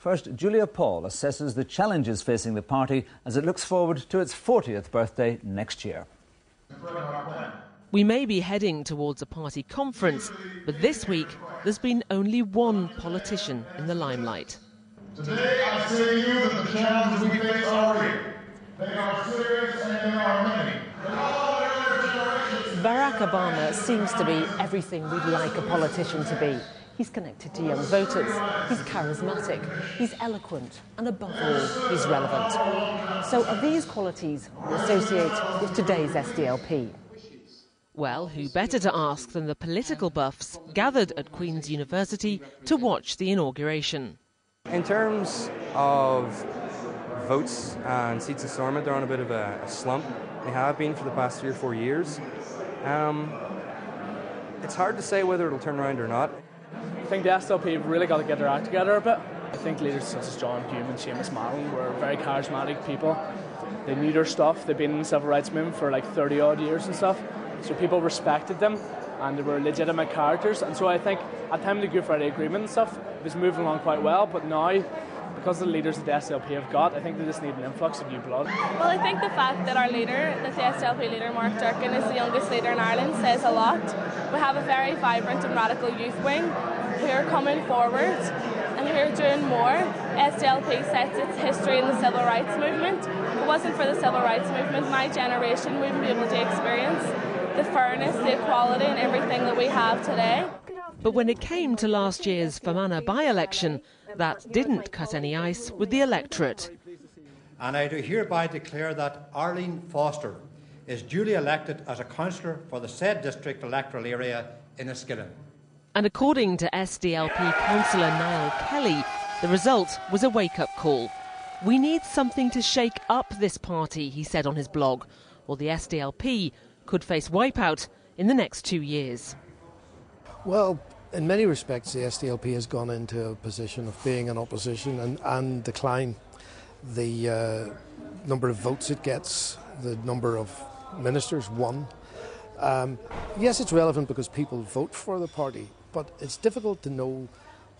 First, Julia Paul assesses the challenges facing the party as it looks forward to its 40th birthday next year. We may be heading towards a party conference, but this week there's been only one politician in the limelight. Today I say to you that the challenges we face are real. They are serious and they are many. Barack Obama seems to be everything we'd like a politician to be. He's connected to young voters, he's charismatic, he's eloquent, and above all, he's relevant. So are these qualities we associate with today's SDLP? Well, who better to ask than the political buffs gathered at Queen's University to watch the inauguration. In terms of votes and seats in Stormont, they're on a bit of a slump. They have been for the past 3 or 4 years. It's hard to say whether it'll turn around or not. I think the SDLP have really got to get their act together a bit. I think leaders such as John Hume and Seamus Mallon were very charismatic people. They knew their stuff. They've been in the civil rights movement for like 30 odd years and stuff. So people respected them and they were legitimate characters. And so I think at the time of the Good Friday Agreement and stuff, it was moving along quite well. But now, because of the leaders that the SDLP have got, I think they just need an influx of new blood. Well, I think the fact that our leader, that the SDLP leader, Mark Durkan, is the youngest leader in Ireland says a lot. We have a very vibrant and radical youth wing who are coming forward and who are doing more. SDLP sets its history in the civil rights movement. If it wasn't for the civil rights movement, my generation wouldn't be able to experience the fairness, the equality and everything that we have today. But when it came to last year's Fermanagh by-election, that didn't cut any ice with the electorate. And I do hereby declare that Arlene Foster is duly elected as a councillor for the said district electoral area in Enniskillen. And according to SDLP councillor Niall Kelly, the result was a wake-up call. We need something to shake up this party, he said on his blog, or the SDLP could face wipeout in the next 2 years. Well, in many respects, the SDLP has gone into a position of being an opposition and decline. The number of votes it gets, the number of ministers won. Yes, it's relevant because people vote for the party, but it's difficult to know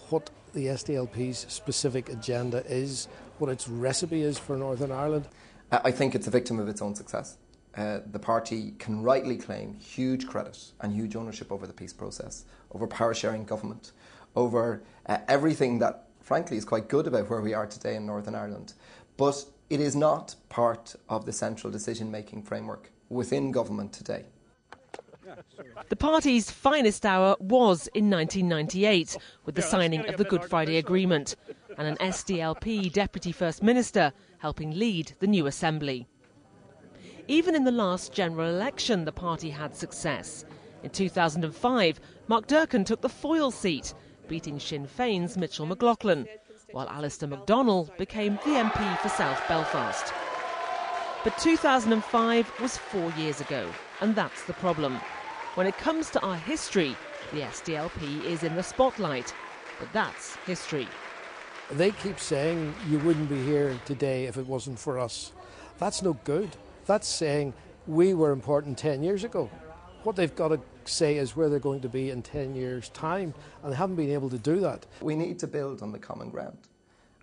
what the SDLP's specific agenda is, what its recipe is for Northern Ireland. I think it's a victim of its own success. The party can rightly claim huge credit and huge ownership over the peace process, over power-sharing government, over everything that, frankly, is quite good about where we are today in Northern Ireland. But it is not part of the central decision-making framework within government today. The party's finest hour was in 1998, with the signing of the Good Friday Agreement, and an SDLP Deputy First Minister helping lead the new Assembly. Even in the last general election, the party had success. In 2005, Mark Durkan took the Foyle seat, beating Sinn Féin's Mitchell McLaughlin, while Alistair MacDonald became the MP for South Belfast. But 2005 was 4 years ago, and that's the problem. When it comes to our history, the SDLP is in the spotlight, but that's history. They keep saying you wouldn't be here today if it wasn't for us. That's no good. That's saying we were important 10 years ago. What they've got to say is where they're going to be in 10 years' time, and they haven't been able to do that. We need to build on the common ground.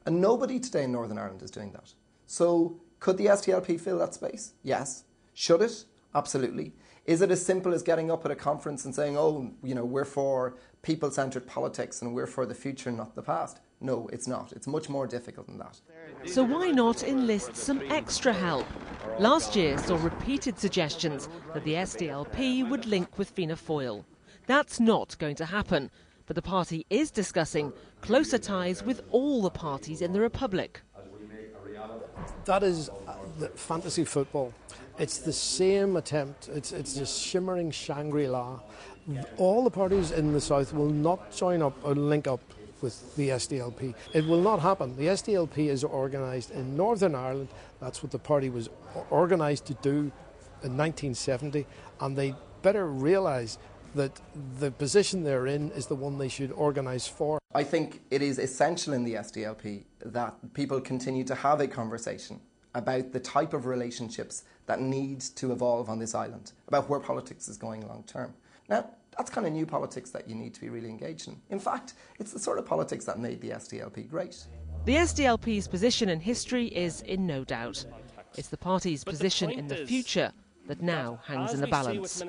And nobody today in Northern Ireland is doing that. So could the SDLP fill that space? Yes. Should it? Absolutely. Is it as simple as getting up at a conference and saying, oh, you know, we're for people-centred politics and we're for the future, not the past? No, it's not. It's much more difficult than that. So why not enlist some extra help? Last year saw repeated suggestions that the SDLP would link with Fianna Fáil. That's not going to happen, but the party is discussing closer ties with all the parties in the Republic. That is the fantasy football. It's the same attempt. It's just shimmering Shangri-La. All the parties in the south will not join up or link up with the SDLP. It will not happen. The SDLP is organised in Northern Ireland. That's what the party was organised to do in 1970, and they better realise that the position they're in is the one they should organise for. I think it is essential in the SDLP that people continue to have a conversation about the type of relationships that need to evolve on this island, about where politics is going long term. Now, that's kind of new politics that you need to be really engaged in. In fact, it's the sort of politics that made the SDLP great. The SDLP's position in history is in no doubt. It's the party's position in the future that now hangs in the balance.